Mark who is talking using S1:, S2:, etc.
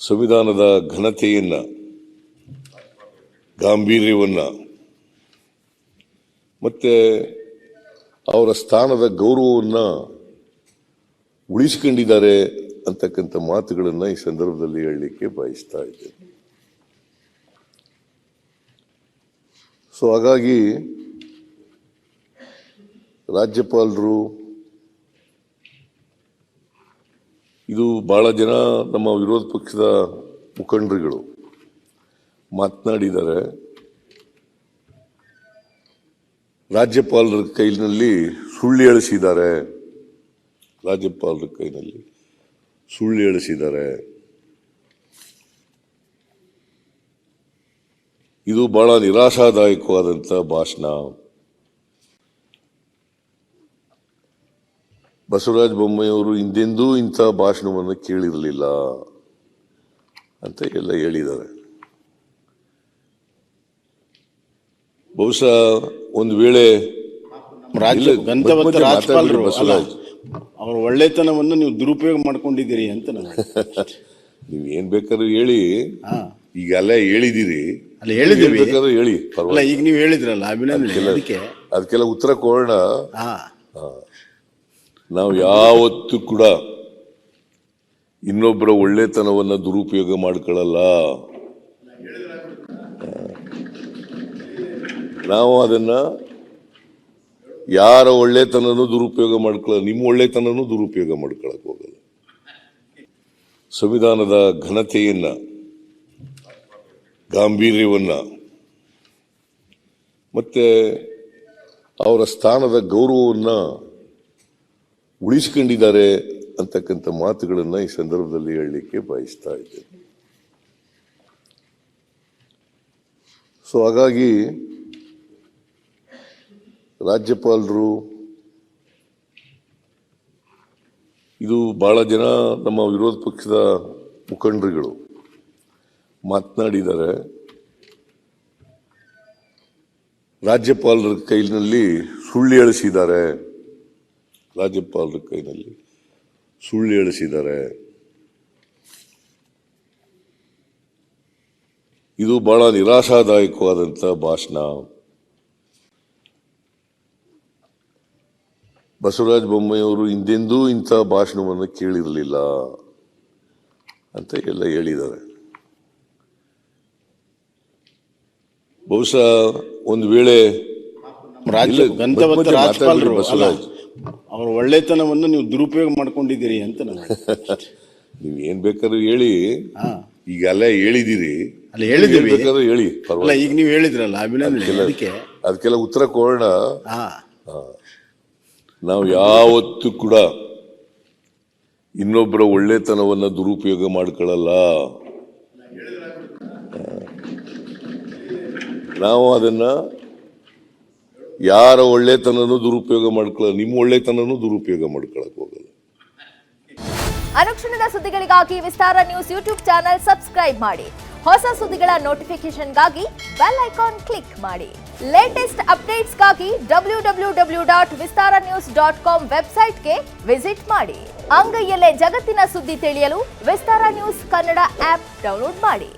S1: ಸಂವಿಧಾನದ ಘನತೆಯನ್ನ, ಗಾಂಭೀರ್ಯವನ್ನ ಮತ್ತೆ ಅವರ ಸ್ಥಾನದ ಗೌರವವನ್ನ ಉಳಿಸಿಕೊಂಡಿದ್ದಾರೆ ಅಂತಕ್ಕಂಥ ಮಾತುಗಳನ್ನು ಈ ಸಂದರ್ಭದಲ್ಲಿ ಹೇಳಲಿಕ್ಕೆ ಬಯಸ್ತಾ ಇದ್ದೇನೆ. ಸೊ ಹಾಗಾಗಿ ರಾಜ್ಯಪಾಲರು ಇದು ಬಹಳ ಜನ ನಮ್ಮ ವಿರೋಧ ಪಕ್ಷದ ಮುಖಂಡರುಗಳು ಮಾತನಾಡಿದ್ದಾರೆ. ರಾಜ್ಯಪಾಲರ ಕೈನಲ್ಲಿ ಸುಳ್ಳು ಹೇಳಿಸಿದ್ದಾರೆ, ರಾಜ್ಯಪಾಲರ ಕೈನಲ್ಲಿ ಸುಳ್ಳು ಹೇಳಿಸಿದ್ದಾರೆ. ಇದು ಬಹಳ ನಿರಾಶಾದಾಯಕವಾದಂಥ ಭಾಷಣ. ಬಸವರಾಜ ಬೊಮ್ಮಾಯಿಯವರು ಹಿಂದೆಂದೂ ಇಂಥ ಭಾಷಣವನ್ನು ಕೇಳಿರಲಿಲ್ಲ ಅಂತ ಎಲ್ಲ ಹೇಳಿದ್ದಾರೆ. ಬಹುಶಃ ಒಂದು ವೇಳೆ
S2: ಬಸವರಾಜ್ ಅವರ ಒಳ್ಳೆತನವನ್ನು ನೀವು ದುರುಪಯೋಗ ಮಾಡ್ಕೊಂಡಿದ್ದೀರಿ ಅಂತ
S1: ನೀವು ಏನ್ ಬೇಕಾದ್ರೂ ಹೇಳಿ, ಈಗ ಅಲ್ಲ ಹೇಳಿದಿರಿ,
S2: ಹೇಳಿದಿರಿ
S1: ಹೇಳಿ,
S2: ಈಗ ನೀವು ಹೇಳಿದ್ರಲ್ಲ
S1: ಅದಕ್ಕೆಲ್ಲ ಉತ್ತರ ಕೊಡೋಣ. ನಾವು ಯಾವತ್ತೂ ಕೂಡ ಇನ್ನೊಬ್ಬರ ಒಳ್ಳೆತನವನ್ನ ದುರುಪಯೋಗ ಮಾಡ್ಕೊಳ್ಳಲ್ಲ. ನಾವು ಅದನ್ನ ಯಾರ ಒಳ್ಳೆತನೂ ದುರುಪಯೋಗ ಮಾಡ್ಕೊಳ್ಳಲ್ಲ, ನಿಮ್ಮ ಒಳ್ಳೆತನೂ ದುರುಪಯೋಗ ಮಾಡ್ಕೊಳಕ್ ಹೋಗಲ್ಲ. ಸಂವಿಧಾನದ ಘನತೆಯನ್ನ, ಗಾಂಭೀರ್ಯವನ್ನ ಮತ್ತೆ ಅವರ ಸ್ಥಾನದ ಗೌರವವನ್ನ ಉಳಿಸಿಕೊಂಡಿದ್ದಾರೆ ಅಂತಕ್ಕಂಥ ಮಾತುಗಳನ್ನು ಈ ಸಂದರ್ಭದಲ್ಲಿ ಹೇಳಲಿಕ್ಕೆ ಬಯಸ್ತಾ ಇದ್ದೇನೆ. ಸೊ ಹಾಗಾಗಿ ರಾಜ್ಯಪಾಲರು ಇದು ಬಹಳ ಜನ ನಮ್ಮ ವಿರೋಧ ಪಕ್ಷದ ಮುಖಂಡರುಗಳು ಮಾತನಾಡಿದ್ದಾರೆ. ರಾಜ್ಯಪಾಲರ ಕೈನಲ್ಲಿ ಸುಳ್ಳು ಹೇಳಿಸಿದ್ದಾರೆ, ರಾಜ್ಯಪಾಲರ ಕೈನಲ್ಲಿ ಸುಳ್ಳು ಹೇಳಿಸಿದ್ದಾರೆ. ಇದು ಬಹಳ ನಿರಾಶಾದಾಯಕವಾದಂಥ ಭಾಷಣ. ಬಸವರಾಜ ಬೊಮ್ಮಾಯಿಯವರು ಹಿಂದೆಂದೂ ಇಂಥ ಭಾಷಣವನ್ನು ಕೇಳಿರಲಿಲ್ಲ ಅಂತ ಎಲ್ಲ ಹೇಳಿದ್ದಾರೆ. ಬಹುಶಃ ಒಂದು ವೇಳೆ
S2: ಬಸವರಾಜ್ ಅವರ ಒಳ್ಳೆತನವನ್ನು ನೀವು ದುರುಪಯೋಗ ಮಾಡ್ಕೊಂಡಿದ್ದೀರಿ ಅಂತ
S1: ನೀವು ಏನ್ ಬೇಕಾದ್ರೂ ಹೇಳಿ, ಈಗ ಅಲ್ಲ ಹೇಳಿದಿರಿ,
S2: ಹೇಳಿದಿರಿ
S1: ಹೇಳಿ,
S2: ಈಗ ನೀವು ಹೇಳಿದ್ರಲ್ಲ
S1: ಅದಕ್ಕೆಲ್ಲ ಉತ್ತರ ಕೊಡೋಣ. ನಾವು ಯಾವತ್ತೂ ಕೂಡ ಇನ್ನೊಬ್ಬರ ಒಳ್ಳೆತನವನ್ನ ದುರುಪಯೋಗ ಮಾಡ್ಕೊಳ್ಳಲ್ಲ. ನಾವು ಅದನ್ನ ಯಾರ ಒಳ್ಳೆತನೂ ದುರುಪಯೋಗ ಮಾಡ್ಕೊಳ್ಳಲ್ಲ, ನಿಮ್ಮ ಒಳ್ಳೆತನೂ ದುರುಪಯೋಗ ಮಾಡ್ಕೊಳಕ್ ಹೋಗಲ್ಲ.
S3: ಅನುಕ್ಷಣದ ಸುದ್ದಿಗಳಿಗಾಗಿ ವಿಸ್ತಾರ ನ್ಯೂಸ್ ಯೂಟ್ಯೂಬ್ ಚಾನೆಲ್ ಸಬ್ಸ್ಕ್ರೈಬ್ ಮಾಡಿ. ಹೊಸ ಸುದ್ದಿಗಳ ನೋಟಿಫಿಕೇಶನ್ಗಾಗಿ ಬೆಲ್ ಐಕಾನ್ ಕ್ಲಿಕ್ ಮಾಡಿ. ಲೇಟೆಸ್ಟ್ ಅಪ್ಡೇಟ್ಸ್ಗಾಗಿ www.vistaranews.com ವೆಬ್ಸೈಟ್ಗೆ ವಿಸಿಟ್ ಮಾಡಿ. ಅಂಗೈಯಲ್ಲೇ ಜಗತ್ತಿನ ಸುದ್ದಿ ತಿಳಿಯಲು ವಿಸ್ತಾರ ನ್ಯೂಸ್ ಕನ್ನಡ ಆಪ್ ಡೌನ್ಲೋಡ್ ಮಾಡಿ.